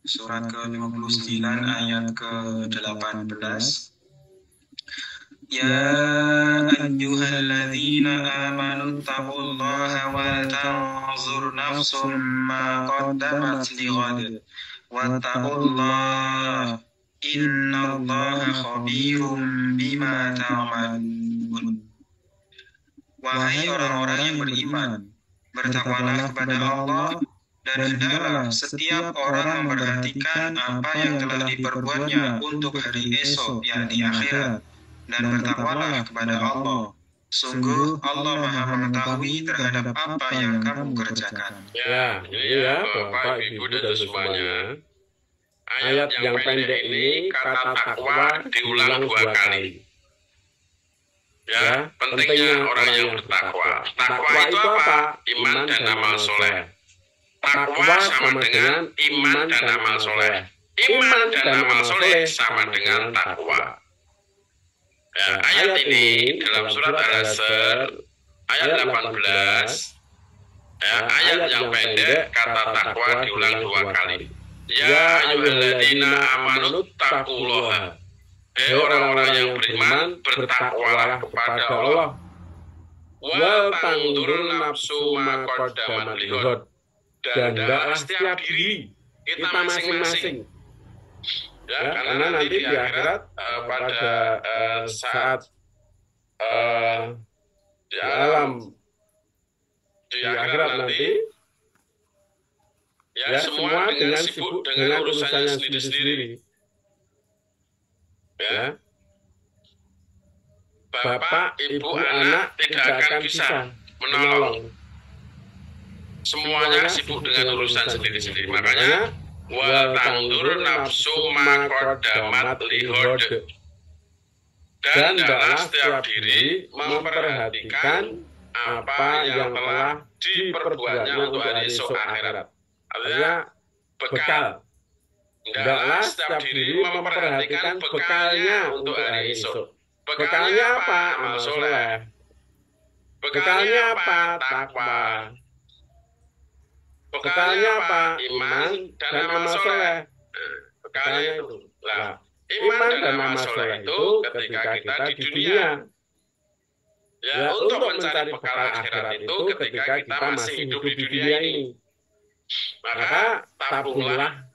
surat ke-59 ayat ke-18. Ya ayyuhalladzina amanu taqullaha wal tanzur nafsum ma qaddamat lighad wattaqullaha innallaha khabirum bima ta'malun. Wahai orang-orang yang beriman, bertakwalah kepada Allah dan hendaklah setiap orang memperhatikan apa yang telah diperbuatnya untuk hari esok, yakni akhirat, dan bertakwalah kepada Allah. Sungguh Allah Maha mengetahui terhadap apa yang kamu kerjakan. Ya, ini ya Bapak, Ibu, dan semuanya. Ayat yang pendek ini kata takwa diulang 2 kali. Ya, pentingnya orang yang bertakwa. Takwa itu apa? Iman dan amal soleh. Takwa sama dengan iman dan amal soleh. Iman dan amal soleh sama dengan takwa. Ya, ayat ini dalam surat Al-Asr ayat 18. Ya, ayat yang pendek kata takwa diulang 2 kali. Ya ayyuhalladzina amanu taqullaha. Orang-orang yang beriman, bertakwalah kepada Allah. Wal tangdur nafsu ma qaddamat lighad. Dan hendaklah setiap diri kita masing-masing. Ya, karena nanti di akhirat pada saat di alam di akhirat nanti, ya semua dengan sibuk dengan urusannya sendiri-sendiri. Ya, bapak, ibu, anak tidak akan bisa menolong. Semuanya sibuk dengan urusan sendiri-sendiri. Makanya wal tangdur nafsu ma qaddamat lighad. Dan hendaklah setiap diri memperhatikan apa yang telah diperbuatnya untuk hari esok akhirat. Artinya bekal. Hendaklah setiap diri memperhatikan bekalnya untuk hari esok. Bekalnya apa? Amal soleh. Bekalnya apa? Takwa. Bekalnya apa? Iman dan amal soleh. Bekalnya itu. Nah, iman dan amal soleh itu ketika kita di dunia. Ya, untuk mencari bekal akhirat itu ketika kita masih hidup di dunia ini. Maka tabunglah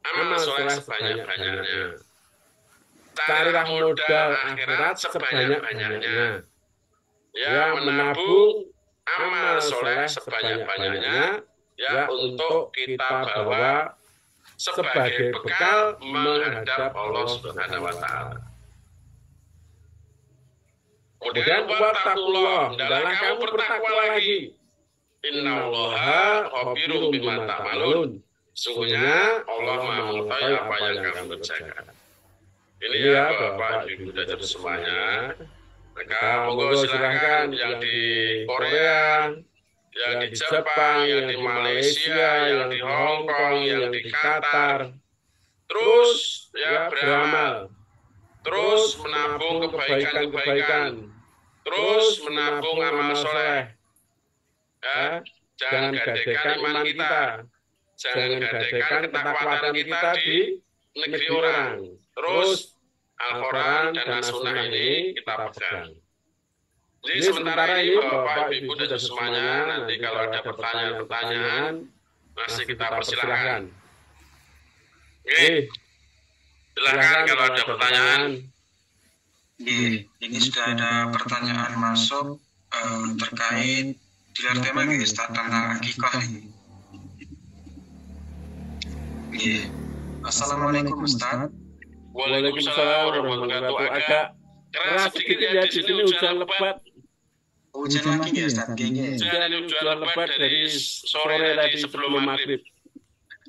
amal soleh sebanyak-banyaknya. Carilah modal akhirat sebanyak-banyaknya. Ya, menabung amal soleh sebanyak-banyaknya. Ya, untuk kita bawa sebagai bekal menghadap Allah Subhanahu wa Ta'ala. Kemudian wattaqullah, hendaklah kamu bertakwa lagi. Innallaha khabirum bima ta'malun. Sungguhnya Allah Maha mengetahui apa yang kamu kerjakan. Ini ya Bapak, Ibu, dan semuanya. Maka monggo silahkan yang di Korea, yang di Jepang, yang di Malaysia, yang di Hong Kong, yang di Qatar, terus ya beramal, terus menabung kebaikan-kebaikan, terus menabung amal soleh. Ya, jangan gadekan iman kita, jangan gadekan ketakwaan kita di negeri orang. Terus Al-Quran dan As-Sunnah ini kita pegang. Jadi sementara ini Bapak, Ibu, dan semuanya, nanti kalau ada pertanyaan-pertanyaan masih kita persilahkan. Oke, silahkan kalau ada pertanyaan. Ini sudah ada pertanyaan masuk terkait di tema Ustaz tentang akikah. Assalamualaikum Ustaz. Waalaikumsalam warahmatullahi wabarakatuh. Agak keras sedikit ya, di sini hujan lebat. Hujan lagi ya Ustaz? Hujan lebat dari sore tadi sebelum maghrib.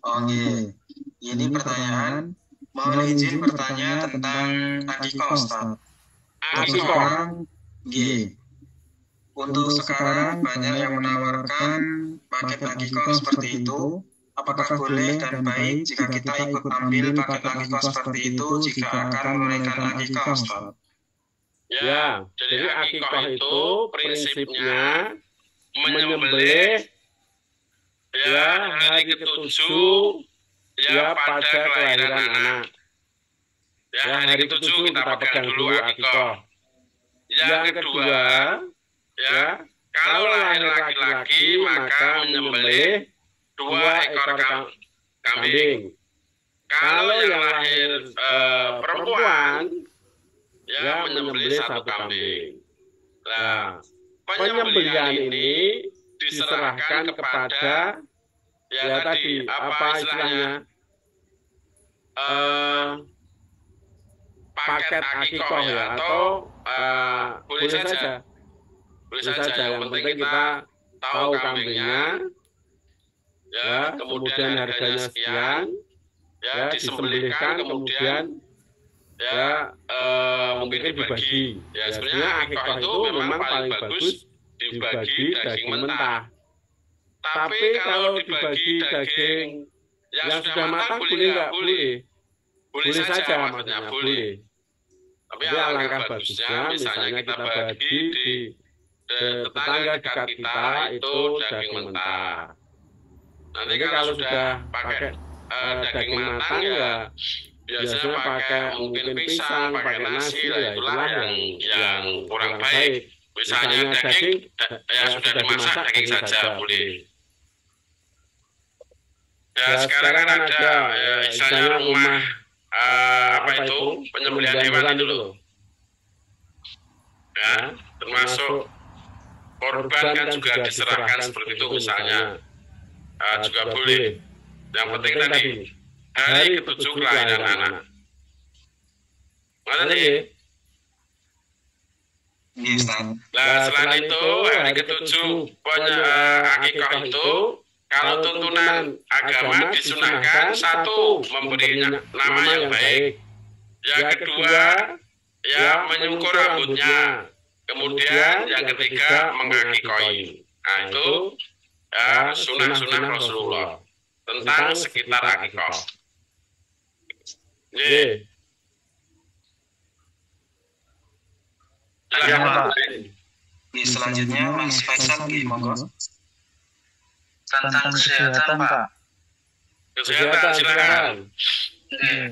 Oke, ini pertanyaan, mohon izin bertanya tentang akikah Ustaz. Akikah. Untuk sekarang banyak yang menawarkan paket akikah seperti itu. Apakah boleh dan baik jika kita ikut ambil paket akikah seperti itu jika akan menunaikan akikah Ustaz? Ya, jadi akikah itu prinsipnya menyembelih ya hari ke-7 ya pada kelahiran anak. Ya, hari ke-7 kita pegang dulu akikoh. Yang kedua, ya, kalau lahir laki-laki maka menyembelih 2 ekor kambing. Kalau yang lahir perempuan, ya menyembelih 1 kambing. Nah, penyembelihan ini diserahkan kepada ya tadi apa istilahnya paket akikoh ya atau boleh saja yang penting kita tahu kambingnya ya kemudian harganya sekian ya disembelihkan kemudian ya mungkin dibagi ya sebenarnya akikoh itu memang paling bagus dibagi daging mentah. Tapi kalau dibagi daging yang sudah matang boleh nggak? Boleh saja maksudnya boleh. Tapi alangkah bagusnya misalnya kita bagi di tetangga dekat kita itu daging mentah. Nanti kalau sudah pakai daging matang ya biasanya pakai mungkin pisang, pakai nasi, ya itulah yang kurang baik. Misalnya daging yang sudah dimasak daging saja boleh. Ya sekarang kan ada misalnya rumah apa itu penyembelihan hewan itu loh. Ya, termasuk korban kan juga diserahkan seperti itu misalnya. Juga boleh. Yang penting tadi hari ke-7 kelahiran anak. Mana nih? Nah, selain itu hari ke-7 akikoh itu kalau tuntunan agama disunahkan 1 memberi nama yang baik. Yang kedua ya menyungkur rambutnya. Kemudian yang ketiga mengakikoi. Nah itu sunah-sunah Rasulullah tentang sekitar akikoh. Selanjutnya Mas Faisal monggo. Tentang kesehatan, Pak. Kesehatan silakan.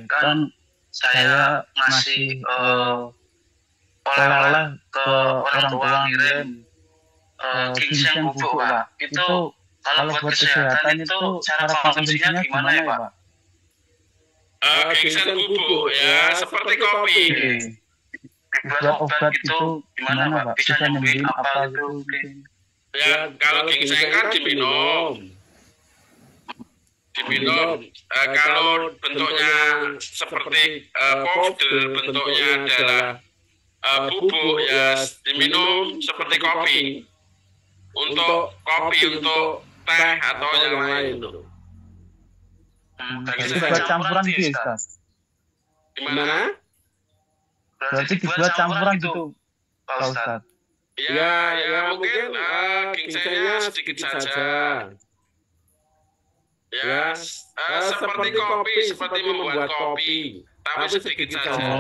Kan saya ngasih oleh-oleh ke orang tua ngirim ginseng bubuk, Pak. Itu kalau buat kesehatan itu cara konsumsinya gimana ya, Pak? Ginseng bubuk ya seperti kopi. Buat obat itu gimana, Pak? Bisa nyembuhin apa gitu? Ya kalau ginseng kan diminum. Kalau bentuknya seperti powder, bentuknya adalah bubuk ya diminum seperti kopi. Untuk kopi, untuk teh atau yang lain. Dibuat campuran gitu, Ustaz. Gimana? Berarti dibuat campuran gitu, Pak Ustaz. Ya mungkin ginsengnya sedikit saja. Ya seperti kopi, seperti membuat kopi, tapi sedikit saja.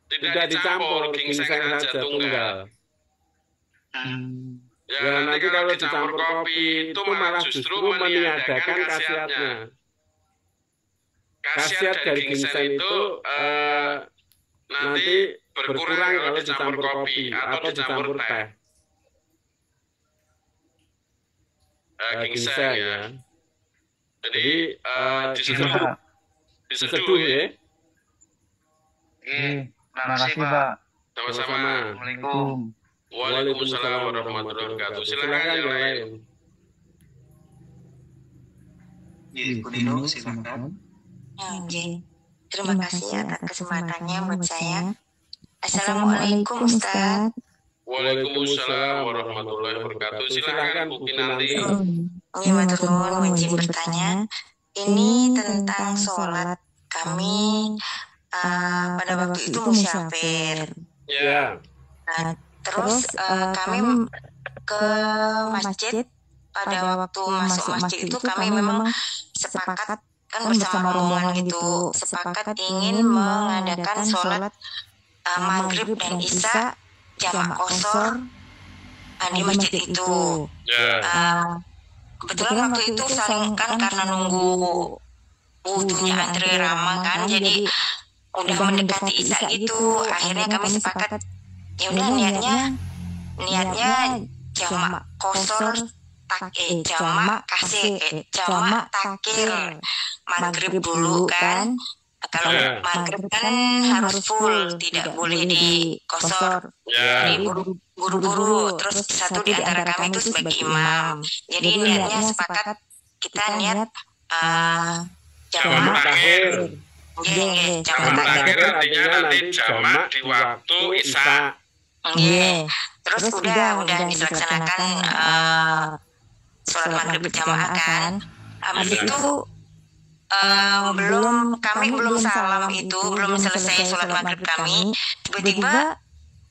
Tidak dicampur ginseng saja tunggal. Ya nanti kalau dicampur kopi itu malah justru meniadakan khasiatnya. Khasiat dari ginseng itu nanti berkurang kalau dicampur kopi atau dicampur teh. Ginseng ya. Jadi diseduh ya. Terima kasih, Pak. Sama-sama. Assalamualaikum. Waalaikumsalam warahmatullahi wabarakatuh. Silakan yang lain. Bu Nino, silakan. Terima kasih atas kesempatannya buat saya. Assalamualaikum, Ustaz. Waalaikumsalam warahmatullahi wabarakatuh. Silakan Bu Kinanti. Ini matur nuwun izin bertanya. Ini tentang sholat kami pada waktu itu musyafir. Ya. Nah, terus kami ke masjid. Pada waktu masuk masjid itu kami memang sepakat kan bersama rombongan gitu, sepakat ingin mengadakan sholat maghrib dan isya jamak qashar di masjid itu. kebetulan waktu itu saling kan karena nunggu wudhunya antre ramah kan, jadi udah mendekati isya gitu. Akhirnya kami sepakat ya udah niatnya jamak kosor jamak kasih jamak takir maghrib dulu kan. Kalau maghrib kan harus full, tidak boleh di kosor. Jadi buru-buru. Terus satu di antara kami itu sebagai imam. Jadi niatnya sepakat kita niat jamak takhir. Jamak takhir artinya nanti jamak di waktu isya. Terus udah dilaksanakan sholat maghrib berjamaah kan. Habis itu kami belum salam itu, belum selesai sholat maghrib kami, tiba-tiba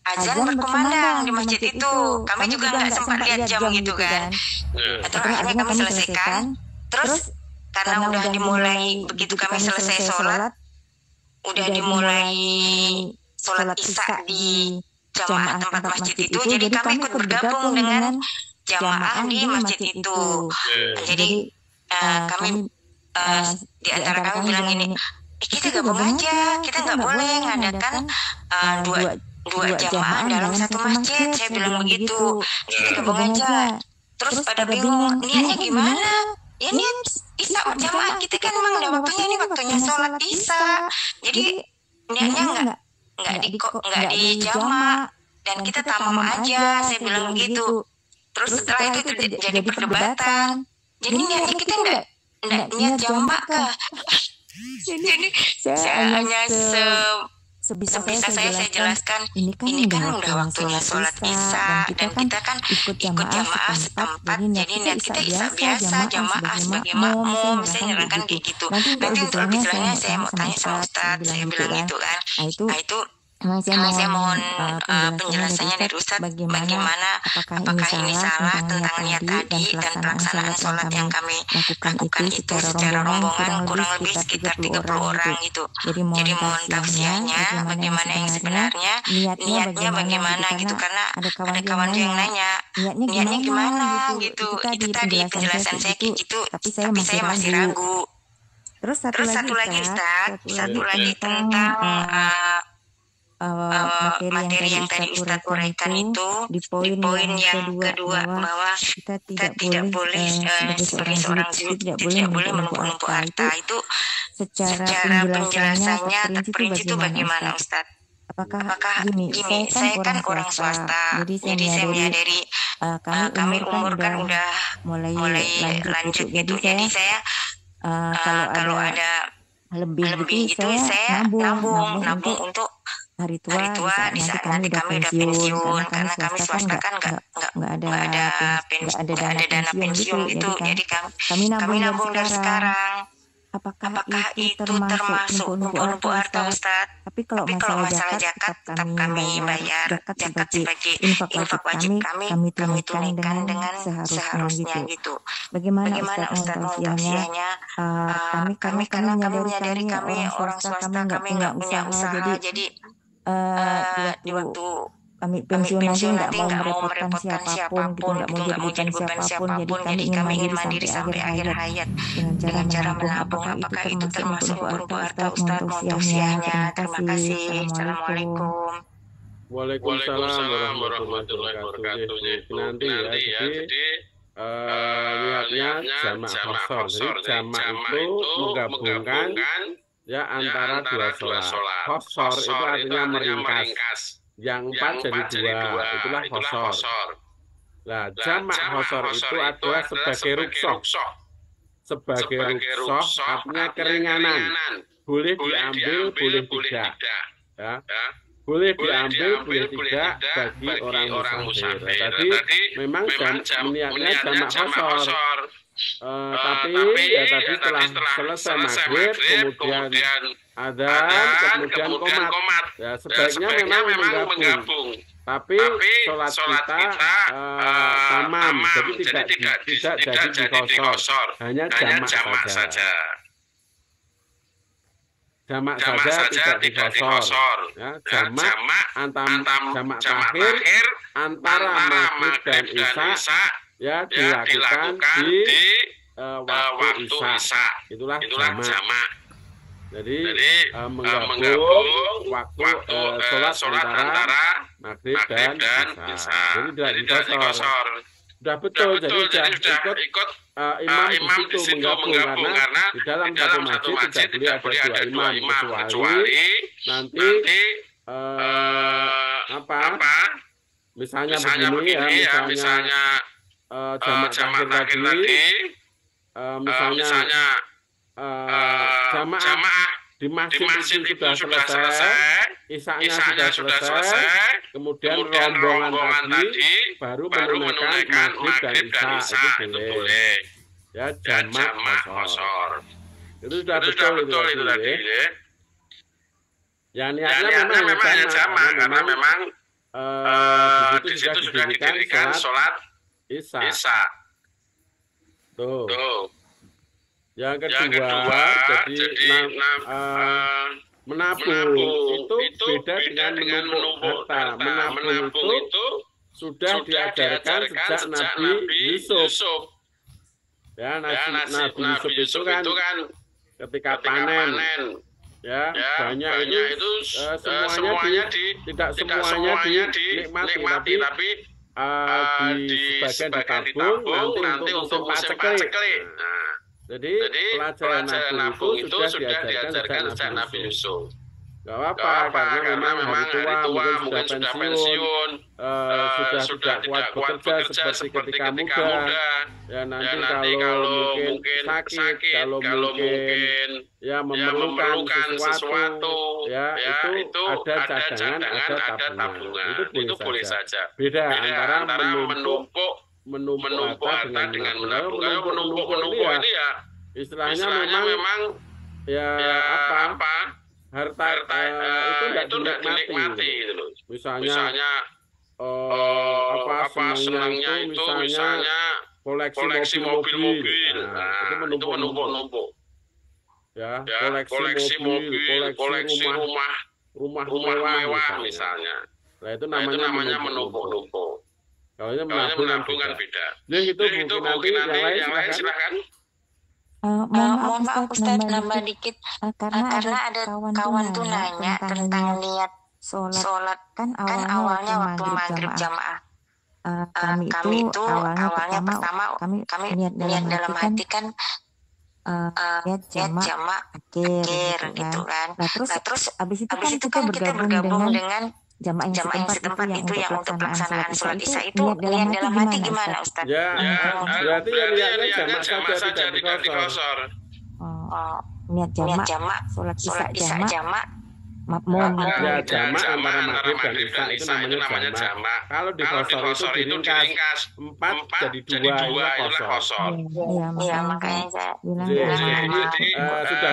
azan berkumandang di masjid itu. Kami juga nggak sempat lihat jam gitu kan. Terus akhirnya kami selesaikan. Terus karena udah dimulai, begitu kami selesai sholat, udah dimulai sholat isya di jamaah tempat masjid itu, jadi kami ikut bergabung dengan jamaah di masjid itu. Jadi kami di antara kami bilang ini, kita gabung aja, kita nggak boleh ngadakan dua jamaah dalam satu masjid. Saya bilang begitu, kita gabung aja. Terus pada bingung, niatnya gimana? Ya niat isya berjamaah, kita kan memang ada waktunya, ini waktunya sholat isya. Jadi niatnya nggak di jamaah dan kita tamam aja. Saya bilang begitu. Terus setelah itu jadi perdebatan. Jadi niatnya kita nggak niat jamak kah? Jadi saya hanya sebisa saya jelaskan, ini kan udah waktunya sholat isya dan kita kan ikut jamaah setempat, jadi niat kita biasa jamaah sebagai makmum. Saya nyerahkan kayak gitu. Nanti untuk lebih jelasnya saya mau tanya sama Ustadz, saya bilang gitu kan. Nah itu saya mohon penjelasannya dari Ustadz, bagaimana apakah ini salah tentang niat tadi dan pelaksanaan sholat yang kami lakukan itu secara rombongan kurang lebih sekitar 30 orang itu. Jadi mohon tausiahnya bagaimana yang sebenarnya, niatnya bagaimana gitu, karena ada kawan yang nanya niatnya gimana gitu. Itu tadi penjelasan saya kayak gitu, tapi saya masih ragu. Terus satu lagi Ustadz, tentang materi yang tadi Ustadz uraikan itu di poin yang kedua bahwa kita tidak boleh sebagai seorang zuhud tidak boleh menumpuk harta. Itu secara penjelasannya terperinci itu bagaimana Ustadz? Apakah gini, saya kan orang swasta, jadi saya menyadari kami umur kan udah mulai lanjut gitu. Jadi saya kalau ada lebih gitu saya nabung untuk hari tua di saat nanti kami udah pensiun, karena kami swasta kan nggak ada dana pensiun gitu. Jadi kami nabung dari sekarang. Apakah itu termasuk numpuk harta Ustadz? Tapi kalau masalah zakat tetap kami bayar zakat sebagai infak wajib kami tunaikan dengan seharusnya gitu. Bagaimana Ustadz mau tausiahnya? Kami menyadari kami orang swasta, kami nggak punya usaha, jadi di waktu kami pensiun nanti nggak mau merepotkan siapapun gitu, nggak mau jadi beban siapapun. Jadi kami ingin mandiri sampai akhir hayat dengan cara menabung. Apakah itu termasuk numpuk harta Ustadz? Mohon tausiahnya. Terima kasih. Assalamualaikum. Waalaikumsalam warahmatullahi wabarakatuh. Nanti ya, jadi niatnya jamak khosor. Jadi jamak itu menggabungkan ya antara dua sholat. Khosor itu artinya meringkas. Yang 4 jadi 2, itulah khosor. Nah, jamak khosor itu adalah sebagai ruksoh. Sebagai ruksoh artinya keringanan. Boleh diambil, boleh tidak. Ya. Boleh diambil, boleh tidak bagi orang musafir. Tadi memang niatnya jamak khosor. Tapi setelah selesai maghrib, kemudian adzan, kemudian qomat. Ya, sebaiknya memang menggabung. Tapi sholat kita tamam, jadi tidak jadi dikosor, hanya jamak saja. Jamak saja tidak dikosor. Ya, jamak jamak terakhir antara maghrib dan isya ya dilakukan di waktu isya. Itulah jamak. Jadi menggabung waktu sholat antara maghrib dan isya. Jadi tidak dikosor. Sudah betul, jadi sudah ikut imam di situ menggabung karena di dalam satu masjid tidak boleh ada dua imam kecuali nanti misalnya begini ya, misalnya jamak terakhir lagi, misalnya jamaah di masjid itu sudah selesai, isyanya sudah selesai, kemudian rombongan tadi baru menunaikan maghrib dan isya, itu boleh. Ya, jamak kosor. Itu sudah betul itu tadi. Ya, niatnya memang hanya jamak karena memang di situ sudah didirikan sholat isya. Tuh. Yang kedua, jadi menabung itu beda dengan menumpuk harta. Menabung itu sudah diajarkan sejak Nabi Yusuf. Ya, Nabi Yusuf itu kan ketika panen, ya banyak itu semuanya tidak semuanya dinikmati, tapi di sebagian ditabung nanti untuk musim paceklik. Jadi pelajaran nabung itu sudah diajarkan sejak Nabi Yusuf. Gak apa-apa karena memang hari tua mungkin sudah pensiun, sudah tidak kuat bekerja seperti ketika muda. Ya nanti kalau mungkin sakit, kalau mungkin ya memerlukan sesuatu, ya itu ada cadangan, ada tabungan. Itu boleh saja. Beda antara menumpuk harta dengan menabung. Kalau menumpuk ini ya istilahnya memang ya apa harta itu tidak dinikmati gitu loh. Misalnya senangnya itu misalnya koleksi mobil-mobil. Nah, itu menumpuk. Ya, koleksi mobil, koleksi rumah mewah misalnya. Nah, itu namanya menumpuk. Kalau ini menabung kan beda. Jadi itu mungkin nanti yang lain silakan. Mohon maaf Ustaz, nambah dikit. Karena ada kawan tuh nanya tentang niat sholat. Kan awalnya waktu maghrib jamaah. Kami itu awalnya pertama kami niat dalam hati kan niat jamak akhir gitu kan. Nah terus abis itu kan kita bergabung dengan jamaah yang setempat itu yang untuk pelaksanaan sholat isya itu niat dalam hati gimana Ustaz? Ya, berarti niatnya jamak saja tidak dikosor. Niat jamak sholat isya jamak makmum. Ya, jamak antara maghrib dan isya itu namanya jamak. Kalau dikosor itu diringkas 4 jadi 2 itu kosor. Iya, makanya saya bilang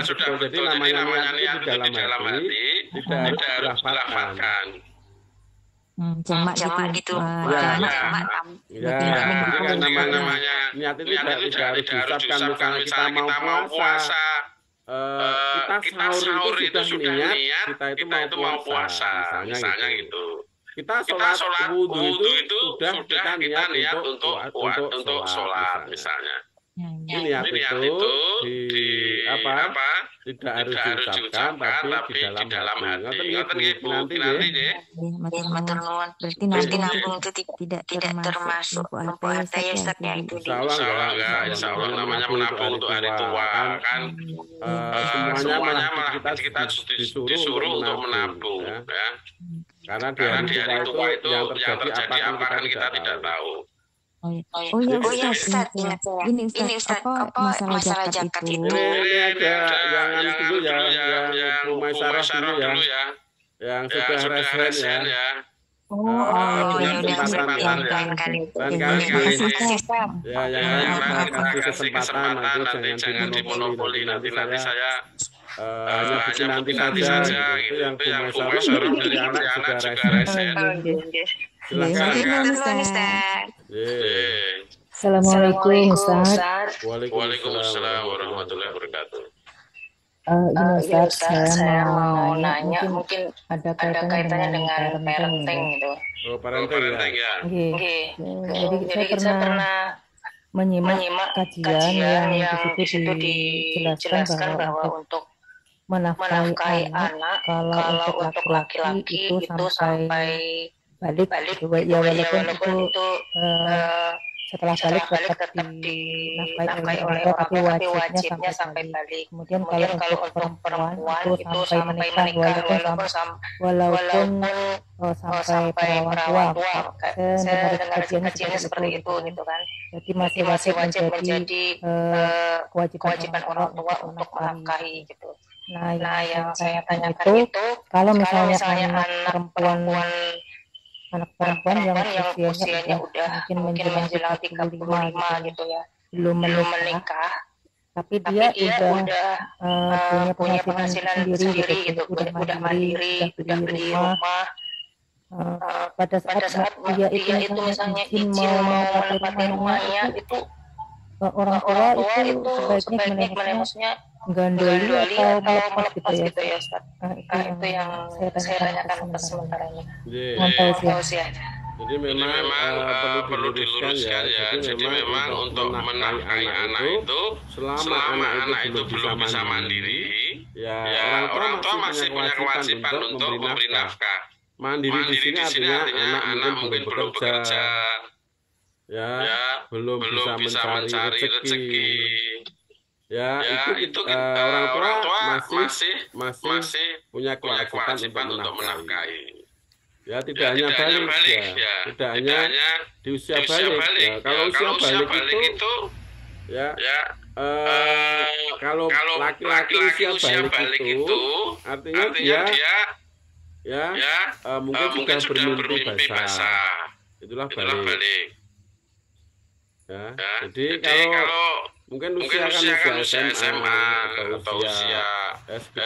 sudah jadi namanya niat itu di dalam hati tidak harus dilafalkan. Jamak gitu. Jamak. Ya, namanya niat itu tidak harus diucapkan. Misalnya kita mau puasa, kita sahur itu sudah niat, kita itu mau puasa, misalnya gitu. Kita sholat wudhu itu sudah kita niat untuk sholat, misalnya. Ini niat itu tidak harus diucapkan tapi di dalam hati. Nanti berarti nabung itu tidak termasuk harta ya Ustaz ya itu. Insya Allah namanya menabung untuk hari tua kan. Semuanya malah kita disuruh untuk menabung ya. Karena di hari tua itu yang terjadi apa kan kita tidak tahu. Oh iya Ustaz, ingat saya. Ini Ustaz, apa masalah zakat itu? Ini ada yang dulu ya, yang rumah sarah dulu ya, yang sudah resen ya. Kesempatan ya, yang kasih kesempatan nanti jangan dimonopoli nanti saya hanya bikin nanti saja gitu. Itu yang rumah sarah dari anak juga resen. Assalamualaikum Ustaz. Waalaikumsalam warahmatullahi wabarakatuh. Ini Ustaz, saya mau nanya, nanya, mungkin ada ada kaitannya dengan parenting gitu. gitu. Oh, parenting ya. Oke. Jadi saya pernah menyimak kajian yang di situ dijelaskan bahwa untuk menafkahi menafkahi anak anak kalau untuk laki-laki itu sampai balik gitu. Ya walaupun itu setelah balik tetap dinafkahi oleh orang tua, tapi wajibnya sampai balik. Kemudian kalau untuk perempuan itu sampai menikah walaupun sampai perawan tua. Saya dengar kajiannya seperti itu gitu kan. Jadi masih wajib menjadi kewajiban orang tua untuk menafkahi gitu. Nah, yang saya tanyakan itu kalau misalnya anak perempuan yang usianya udah mungkin menjelang 35 gitu ya, belum menikah, tapi dia udah punya penghasilan sendiri gitu, udah mandiri, udah beli rumah. Pada saat dia itu misalnya izin mau menempati rumahnya itu orang tua itu sebaiknya maksudnya gandoli atau melepas gitu ya Ustaz. Itu yang saya tanyakan untuk sementaranya. Jadi memang perlu diluruskan ya. Jadi memang untuk menafkahi anak itu selama anak itu belum bisa mandiri, ya orang tua masih punya kewajiban untuk memberi nafkah. Mandiri di sini artinya anak mungkin belum bekerja, ya belum bisa mencari rezeki. Ya, itu orang tua masih punya kewajiban untuk menafkahi. Ya, tidak hanya balik ya, tidak hanya di usia balik. Ya, kalau usia balik itu ya, kalau laki-laki usia balik itu artinya dia mungkin sudah bermimpi basah. Itulah balik. Ya, jadi kalau mungkin usia SMA atau usia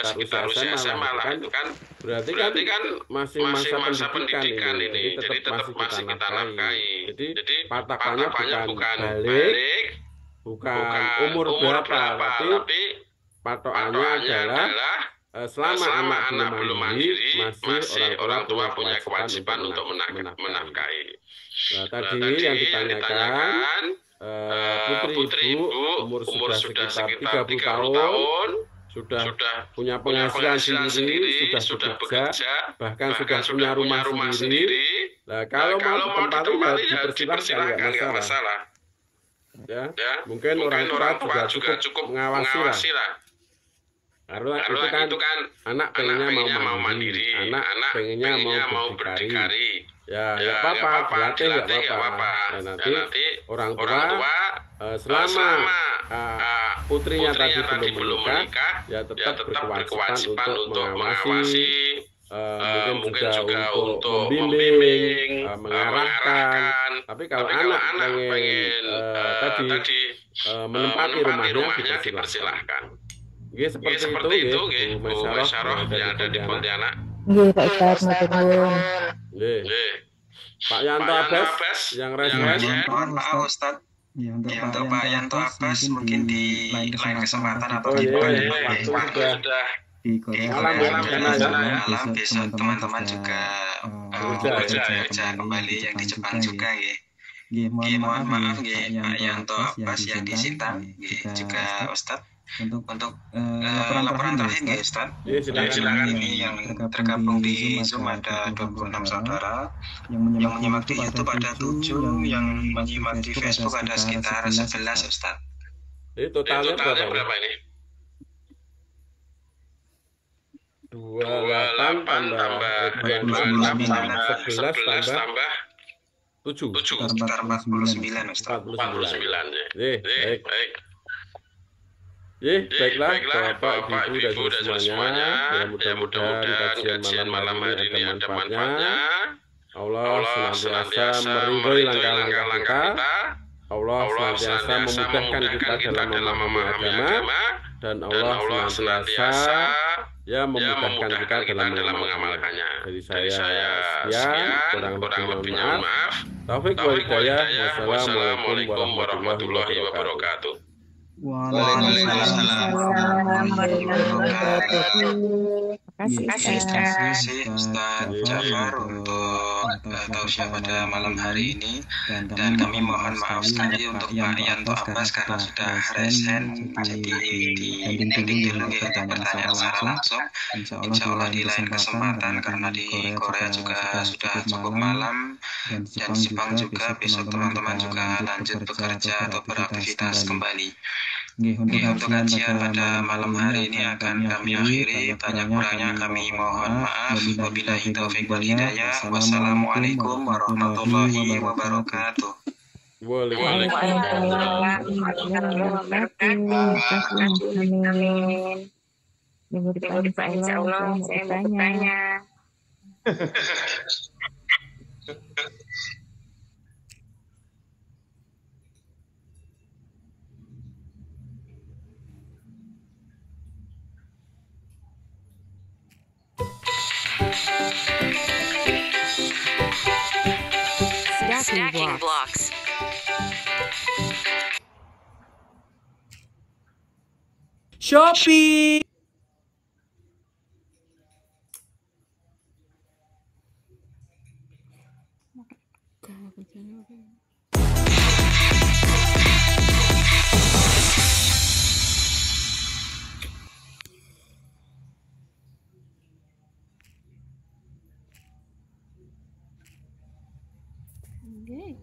sekitar usia SMA lah itu kan berarti kan masih masa pendidikan ini, jadi tetap masih kita nafkahi. Jadi patokannya bukan balik, bukan umur berapa, tapi patokannya adalah selama anak belum mandiri masih orang tua punya kewajiban untuk menafkahi. Nah, tadi yang ditanyakan putri ibu umur sudah sekitar 30 tahun, sudah punya penghasilan sendiri, sudah bekerja, bahkan sudah punya rumah sendiri. Nah, kalau mau ditempati ya dipersilahkan, nggak masalah. Ya, mungkin orang tua juga cukup mengawasi lah. Karena itu kan anak pengennya mau mandiri, anak pengennya mau berdikari. Ya apa-apa, berlatih nggak apa-apa. Dan nanti orang tua selama putrinya tadi belum menikah, ya tetap berkewajiban untuk mengawasi, mungkin juga untuk membimbing, mengarahkan. Tapi kalau anak pengen tadi menempati rumahnya dipersilahkan. Seperti itu, Bu Masyarah yang ada di Pontianak. Pak Ustaz, Pak Yanto Abbas yang referensi. Mohon maaf Ustaz. Untuk Pak Yanto Abbas mungkin di lain kesempatan atau di waktu sudah di Korea malam besok teman-teman juga bekerja kembali yang di Jepang juga ya. Mohon maaf Pak Yanto Abbas yang di Sintang juga Ustaz. Untuk laporan terakhir ya Ustaz. Silakan. Ini yang tergabung di Zoom ada 26 saudara, yang menyimak di YouTube ada 7, yang menyimak di Facebook ada sekitar 11 Ustaz. Jadi totalnya berapa ini? 28 tambah 11 tambah 7 sekitar 49 Ustaz. 49 ya. Baik. Baiklah Bapak Ibu dan semuanya, ya mudah-mudahan kajian malam hari ini ada manfaatnya. Allah senantiasa meridhoi langkah-langkah kita. Allah senantiasa memudahkan kita dalam memahami agama, dan Allah senantiasa memudahkan kita dalam mengamalkannya. Dari saya sekian, kurang lebihnya mohon maaf. Taufik wal hidayah. Wassalamualaikum warahmatullahi wabarakatuh. Waalaikumsalam warahmatullahi wabarakatuh. Terima kasih, Terima Ustaz. kasih Ustaz Jafar untuk tausiah pada malam hari ini, dan kami mohon maaf sekali untuk Pak Yanto Abbas karena sudah resen, jadi di-ending dulu ya untuk pertanyaan secara langsung. Insya Allah di lain kesempatan karena di Korea juga sudah cukup malam, dan Jepang juga besok teman-teman juga lanjut bekerja atau beraktivitas kembali. Untuk kajian pada malam hari ini akan kami akhiri. Banyak kurangnya kami mohon maaf. Wabillahi taufiq wal hidayah. Wassalamualaikum warahmatullahi wabarakatuh. Waalaikumsalam warahmatullahi wabarakatuh. Amin. Minggu depan insya Allah saya mau bertanya. Stacking blocks. Shopee. Okay.